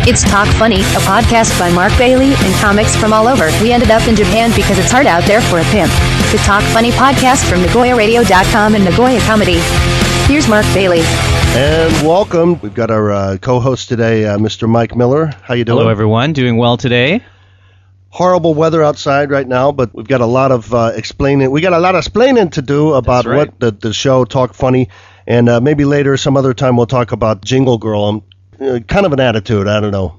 It's Talk Funny, a podcast by Mark Bailey and comics from all over. We ended up in Japan because it's hard out there for a pimp. The Talk Funny podcast from Nagoyaradio.com and Nagoyacomedy. Here's Mark Bailey. And welcome. We've got our co-host today, Mr. Mike Miller. How you doing? Hello, everyone. Doing well today. Horrible weather outside right now, but we've got a lot of explaining. We got a lot of explaining to do about what the show Talk Funny, and maybe later, some other time, we'll talk about Jingle Girl. Kind of an attitude. I don't know.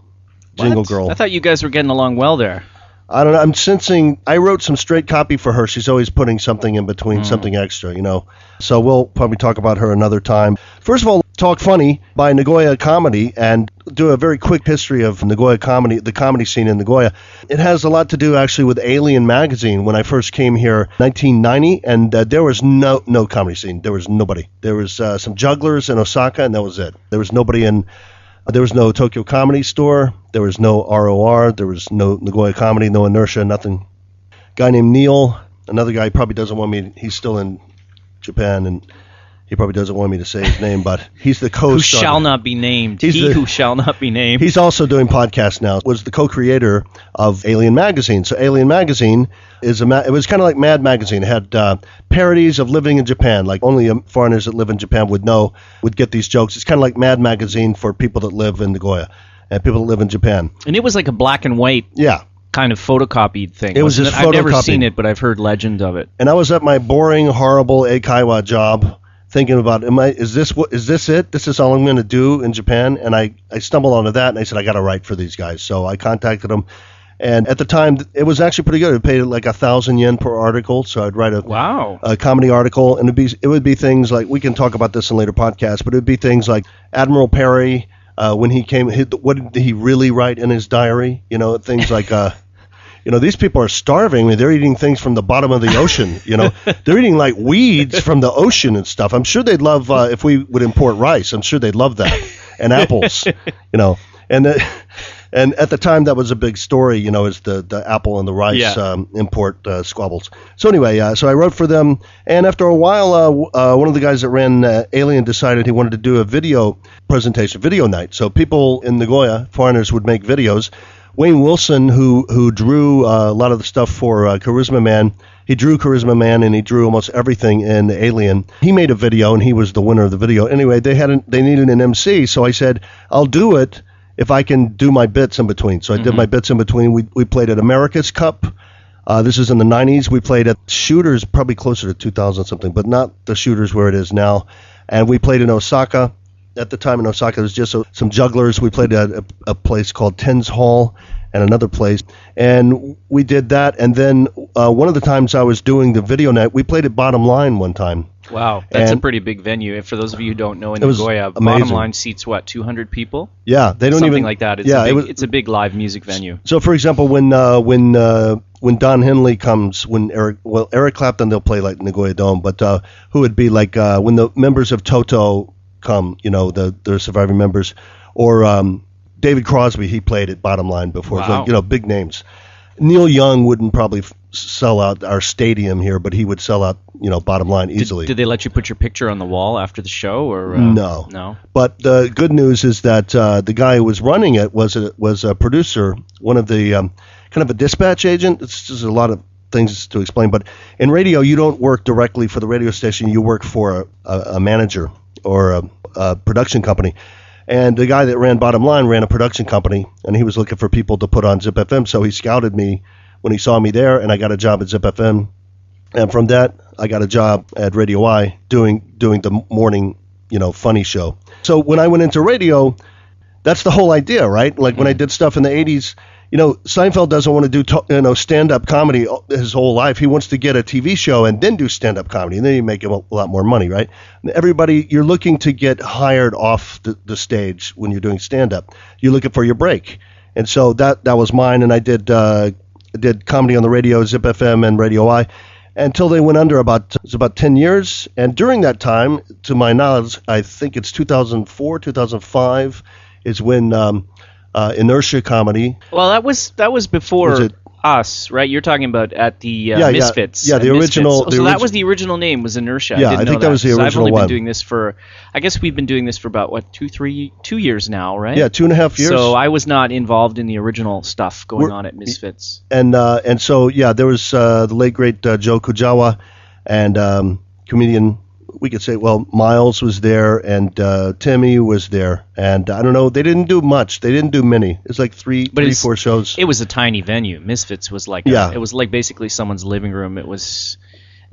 Jingle Girl. I thought you guys were getting along well there. I don't know. I'm sensing. I wrote some straight copy for her. She's always putting something in between, something extra, you know. So we'll probably talk about her another time. First of all, Talk Funny by Nagoyacomedy, and do a very quick history of Nagoyacomedy, the comedy scene in Nagoya. It has a lot to do actually with Alien magazine. When I first came here, 1990, and there was no comedy scene. There was nobody. There was some jugglers in Osaka, and that was it. There was nobody in. There was no Tokyo Comedy Store. There was no ROR. There was no Nagoya Comedy, no Inertia, nothing. Guy named Neil, another guy probably doesn't want me. He's still in Japan, and he probably doesn't want me to say his name, but he's the co-star. Who shall not be named. Who shall not be named. He's also doing podcasts now. Was the co-creator of Alien Magazine. So Alien Magazine is it was kind of like Mad Magazine. It had parodies of living in Japan, like only foreigners that live in Japan would get these jokes. It's kind of like Mad Magazine for people that live in Nagoya and people that live in Japan. And it was like a black and white kind of photocopied thing. It was just I've never seen it, but I've heard legend of it. And I was at my boring, horrible Eikaiwa job thinking about, is this it? This is all I'm going to do in Japan? And I stumbled onto that, and I said, I got to write for these guys. So I contacted them. And at the time, it was actually pretty good. It paid like 1,000 yen per article, so I'd write a comedy article, and it would be things like, we can talk about this in later podcasts, but it would be things like Admiral Perry, when he came, what did he really write in his diary? You know, things like, these people are starving. I mean, they're eating things from the bottom of the ocean. You know, they're eating like weeds from the ocean and stuff. I'm sure they'd love if we would import rice. I'm sure they'd love that, and apples. And at the time, that was a big story, is the apple and the rice import squabbles. So anyway, so I wrote for them, and after a while, one of the guys that ran Alien decided he wanted to do a video presentation, video night. So people in Nagoya, foreigners, would make videos. Wayne Wilson, who drew a lot of the stuff for Charisma Man, he drew Charisma Man, and he drew almost everything in Alien. He made a video, and he was the winner of the video. Anyway, they needed an MC, so I said, I'll do it if I can do my bits in between. So I did my bits in between. We played at America's Cup. This is in the 90s. We played at Shooters, probably closer to 2000 something, but not the Shooters where it is now. And we played in Osaka. At the time in Osaka, there was just some jugglers. We played at a place called Tens Hall and another place. And we did that. And then one of the times I was doing the video night, we played at Bottom Line one time. Wow, that's a pretty big venue. For those of you who don't know, in Nagoya, Bottom Line seats, 200 people? Yeah, they don't Something like that. It's a big live music venue. So, for example, when Don Henley comes, Eric Clapton, they'll play like Nagoya Dome, but who would be like when the members of Toto come, the surviving members, or David Crosby, he played at Bottom Line before. Wow. So, big names. Neil Young wouldn't probably sell out our stadium here, but he would sell out, Bottom Line easily. Did they let you put your picture on the wall after the show, or no? No. But the good news is that the guy who was running it was a producer, one of the kind of a dispatch agent. It's just a lot of things to explain. But in radio, you don't work directly for the radio station. You work for a manager or a production company. And the guy that ran Bottom Line ran a production company, and he was looking for people to put on Zip FM. So he scouted me when he saw me there, and I got a job at Zip FM. And from that, I got a job at Radio I doing the morning, funny show. So when I went into radio, that's the whole idea, right? Like when I did stuff in the 80s, Seinfeld doesn't want to do stand-up comedy his whole life. He wants to get a TV show and then do stand-up comedy, and then you make him a lot more money, right? Everybody, you're looking to get hired off the stage when you're doing stand-up. You're looking for your break. And so that was mine, and I did comedy on the radio, Zip FM and Radio I, until they went under about 10 years. And during that time, to my knowledge, I think it's 2004, 2005 is when Inertia Comedy. Well, that was before. us, right? You're talking about at the Misfits. Yeah, the original. Misfits. So that was the original name, was Inertia. Yeah, I think that was the original I've only one. been doing this for, I guess we've been doing this for about, 2 years now, right? Yeah, 2.5 years. So I was not involved in the original stuff going on at Misfits. And so, yeah, there was the late, great Joe Kujawa and comedian, we could say, Miles was there and Timmy was there. And I don't know, they didn't do much. They didn't do many. It's like three, 4 shows. It was a tiny venue. Misfits was it was like basically someone's living room. It was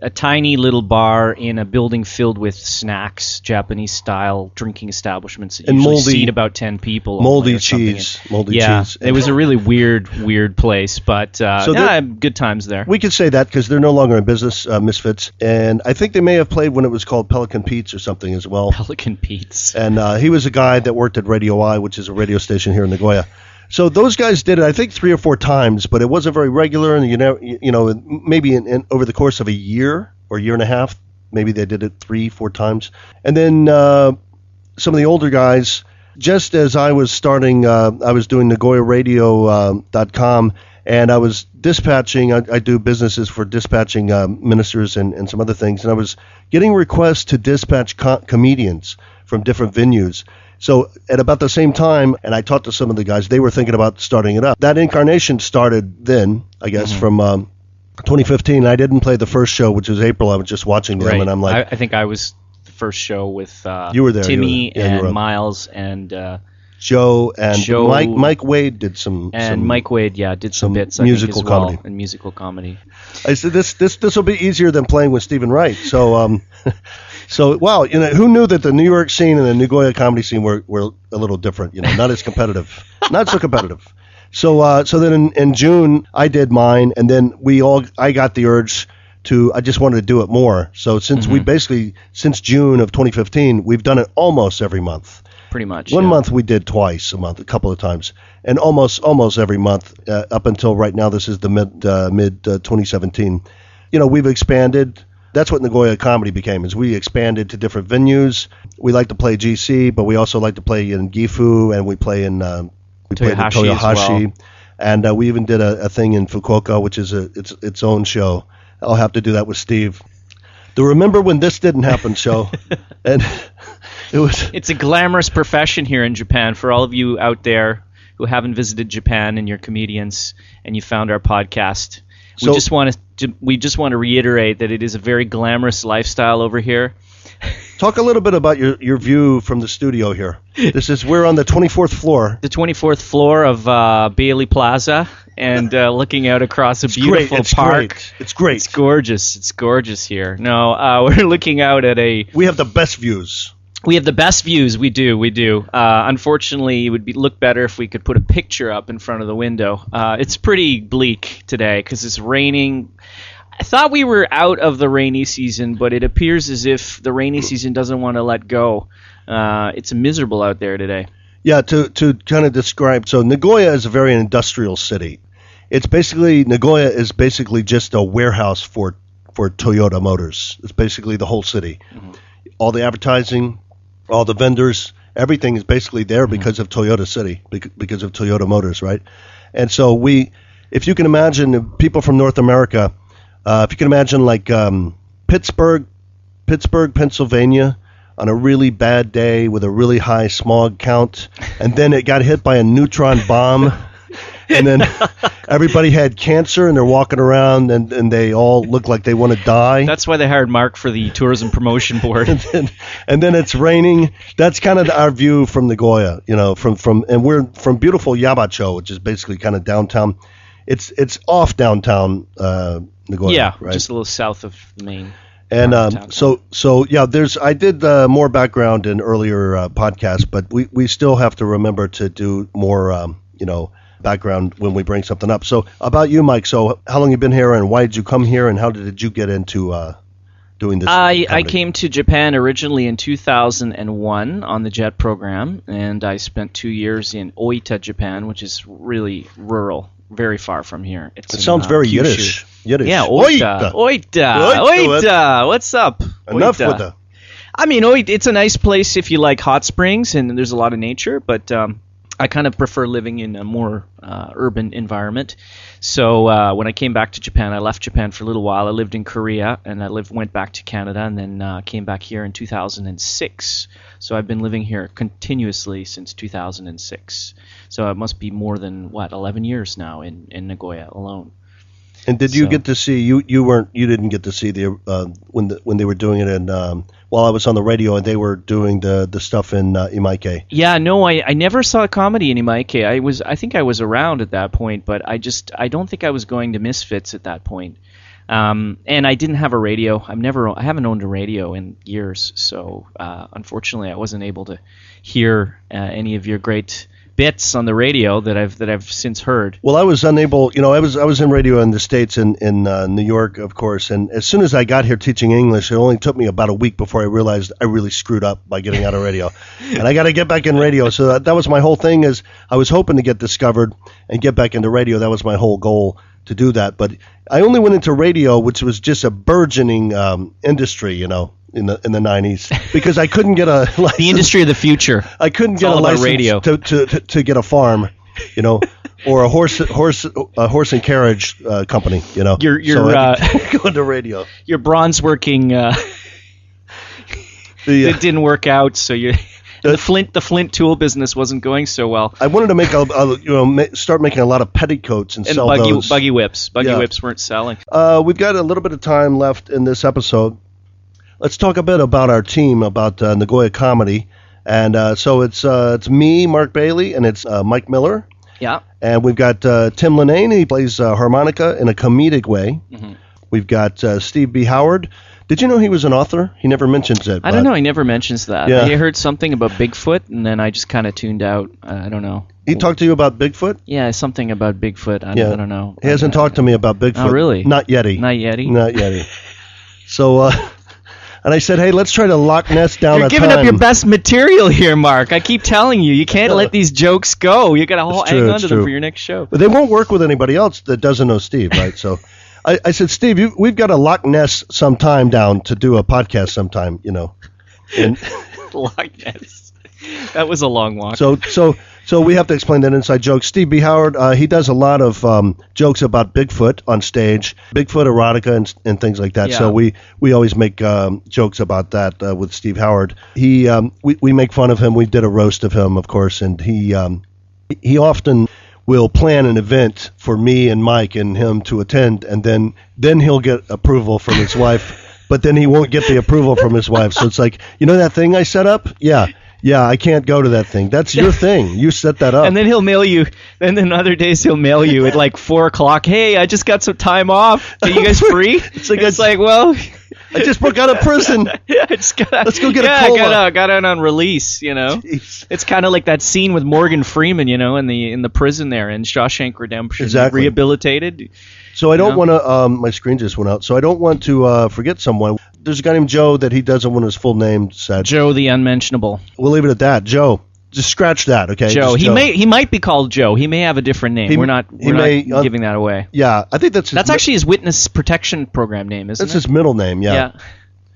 a tiny little bar in a building filled with snacks, Japanese-style drinking establishments that usually seat about 10 people. Moldy cheese. Cheese. It was a really weird place, but good times there. We could say that because they're no longer in business, Misfits. And I think they may have played when it was called Pelican Pete's or something as well. Pelican Pete's. And he was a guy that worked at Radio I, which is a radio station here in Nagoya. So those guys did it, I think, 3 or 4 times, but it wasn't very regular. And maybe in over the course of a year or year and a half, maybe they did it 3-4 times. And then some of the older guys, just as I was starting, I was doing NagoyaRadio.com, and I was dispatching. I do businesses for dispatching ministers and some other things, and I was getting requests to dispatch comedians from different venues. So at about the same time, and I talked to some of the guys, they were thinking about starting it up. That incarnation started then, I guess, from 2015. I didn't play the first show, which was April. I was just watching them, and I'm like... I think I was the first show with you were there, Timmy and Miles and... Joe and Mike Wade did some... And Mike Wade, did some bits, musical I think, as comedy. and musical comedy. I said, this will be easier than playing with Stephen Wright. So... So, wow, who knew that the New York scene and the Nagoya comedy scene were a little different, not as competitive, not so competitive. So then in June, I did mine, and then I got the urge I just wanted to do it more. So since since June of 2015, we've done it almost every month. Pretty much. One month we did twice a month, a couple of times, and almost every month up until right now. This is the mid 2017. We've expanded. That's what Nagoya Comedy became, is we expanded to different venues. We like to play GC, but we also like to play in Gifu, and we play in Toyohashi. Well. And we even did a thing in Fukuoka, which is its own show. I'll have to do that with Steve. The Remember When This Didn't Happen show. And it's a glamorous profession here in Japan. For all of you out there who haven't visited Japan and you're comedians and you found our podcast, we just want to reiterate that it is a very glamorous lifestyle over here. Talk a little bit about your view from the studio here. We're on the 24th floor. The 24th floor of Bailey Plaza, and looking out across a beautiful park. It's great. It's gorgeous. It's gorgeous here. No, we're looking out at We have the best views. We have the best views. We do. Unfortunately, it would look better if we could put a picture up in front of the window. It's pretty bleak today because it's raining. I thought we were out of the rainy season, but it appears as if the rainy season doesn't want to let go. It's miserable out there today. Yeah, to kind of describe, so Nagoya is a very industrial city. Nagoya is basically just a warehouse for Toyota Motors. It's basically the whole city. Mm-hmm. All the advertising, all the vendors, everything is basically there because of Toyota City, because of Toyota Motors, right? And so if you can imagine people from North America, if you can imagine like Pittsburgh, Pennsylvania, on a really bad day with a really high smog count, and then it got hit by a neutron bomb, and then everybody had cancer and they're walking around and they all look like they want to die. That's why they hired Mark for the tourism promotion board. and then it's raining. That's kind of our view from Nagoya, and we're from beautiful Yabacho, which is basically kind of downtown. It's off downtown Nagoya. Yeah, right? Just a little south of the main. And I did more background in earlier podcasts, but we still have to remember to do more background when we bring something up. So about you, Mike. So how long you been here, and why did you come here, and how did you get into doing this? I came to Japan originally in 2001 on the JET program, and I spent 2 years in Oita, Japan, which is really rural, very far from here. It sounds very Kyushu. Yiddish. Yeah, Oita. What's up? Enough Oita. with the... I mean, it's a nice place if you like hot springs and there's a lot of nature, but I kind of prefer living in a more urban environment. So when I came back to Japan, I left Japan for a little while. I lived in Korea, and went back to Canada, and then came back here in 2006. So I've been living here continuously since 2006. So it must be more than 11 years now in Nagoya alone. And did you get to see you didn't get to see the when they were doing it in while I was on the radio and they were doing the stuff in Imaike? Yeah, no, I never saw comedy in Imaike. I think I was around at that point, but I don't think I was going to Misfits at that point. And I didn't have a radio. I haven't owned a radio in years, so unfortunately I wasn't able to hear any of your great bits on the radio that I've since heard. Well, I was unable, I was in radio in the States in New York, of course, and as soon as I got here teaching English, it only took me about a week before I realized I really screwed up by getting out of radio. And I got to get back in radio. So that was my whole thing, is I was hoping to get discovered and get back into radio. That was my whole goal, to do that. But I only went into radio, which was just a burgeoning industry, in the 90s, because I couldn't get a license. The industry of the future. I couldn't get a license radio. to get a farm, or a horse and carriage company, You're go into radio. Your bronze working it didn't work out, so the flint tool business wasn't going so well. I wanted to make start making a lot of petticoats and sell those. Buggy whips. Whips weren't selling. We've got a little bit of time left in this episode. Let's talk a bit about our team, about Nagoya Comedy. And so it's me, Mark Bailey, and it's Mike Miller. Yeah. And we've got Tim Linnane. He plays harmonica in a comedic way. Mm-hmm. We've got Steve B. Howard. Did you know he was an author? He never mentions it. I don't know. He never mentions that. Yeah. I heard something about Bigfoot, and then I just kind of tuned out. I don't know. He talked to you about Bigfoot? Yeah, something about Bigfoot. I don't know. He hasn't talked to me about Bigfoot. Oh, really? Not yeti. Not yeti? Not yeti. So, and I said, hey, let's try to Loch Ness down You're a giving time. up your best material here, Mark. I keep telling you, you can't let these jokes go. You got to hang on to them for your next show. But they won't work with anybody else that doesn't know Steve, right? So I said, Steve, we've got to Loch Ness sometime down to do a podcast sometime, And Loch Ness. That was a long walk. So we have to explain that inside joke. Steve B. Howard, he does a lot of jokes about Bigfoot on stage, Bigfoot erotica and things like that. Yeah. So we always make jokes about that with Steve Howard. We make fun of him. We did a roast of him, of course, and he often will plan an event for me and Mike and him to attend, and then he'll get approval from his wife, but then he won't get the approval from his wife. So it's like, that thing I set up? Yeah, I can't go to that thing. That's your thing. You set that up. And then he'll mail you. And then other days he'll mail you at like 4 o'clock. Hey, I just got some time off. Are you guys free? It's like, well, I just broke out of prison. Let's go get a cola. Got out on release. Jeez. It's kind of like that scene with Morgan Freeman, in the prison there in Shawshank Redemption. Exactly. Rehabilitated. So I don't want to. My screen just went out. So I don't want to forget someone. There's a guy named Joe that he doesn't want his full name said. Joe the Unmentionable. We'll leave it at that. Joe. Just scratch that, okay? Joe. He might be called Joe. He may have a different name. We're not giving that away. Yeah, I think that's actually his witness protection program name, isn't it? That's his middle name. Yeah.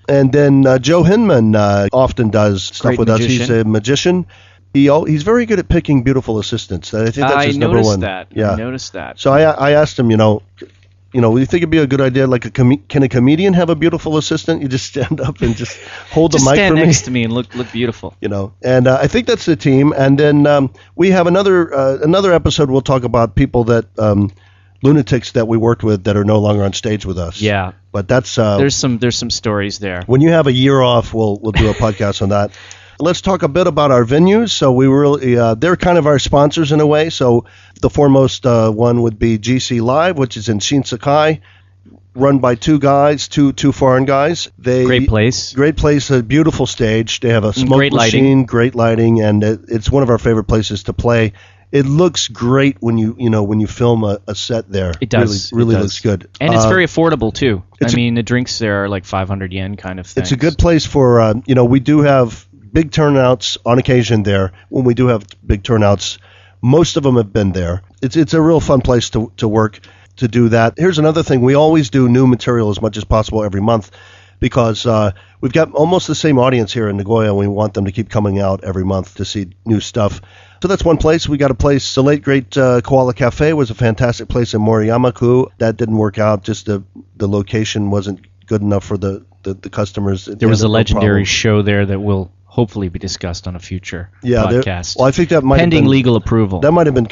And then Joe Hinman often does stuff with us. He's a magician. He's very good at picking beautiful assistants. I think that's his number one. I noticed that. So I asked him, you think it'd be a good idea, like can a comedian have a beautiful assistant? You just stand up and just hold the mic for me. Just stand next to me and look beautiful. And I think that's the team. And then we have another episode. We'll talk about people that lunatics that we worked with that are no longer on stage with us. Yeah. But that's there's some stories there. When you have a year off, we'll do a podcast on that. Let's talk a bit about our venues. So we really they're kind of our sponsors in a way. So the foremost one would be GC Live, which is in Shinsekai, run by two foreign guys. Great place, a beautiful stage. They have a smoke machine, great lighting, and it's one of our favorite places to play. It looks great when you film a set there. It does. Really looks good. And it's very affordable too. The drinks there are like 500 yen kind of thing. It's a good place for we do have big turnouts on occasion there. When we do have big turnouts, most of them have been there. It's a real fun place to work to do that. Here's another thing. We always do new material as much as possible every month because we've got almost the same audience here in Nagoya, and we want them to keep coming out every month to see new stuff. So that's one place. We got a place. The late great Koala Cafe was a fantastic place in Moriyamaku. That didn't work out. Just the location wasn't good enough for the customers. There was a legendary show there that will hopefully be discussed on a future podcast. Well, I think that might pending have been, legal approval. That might have been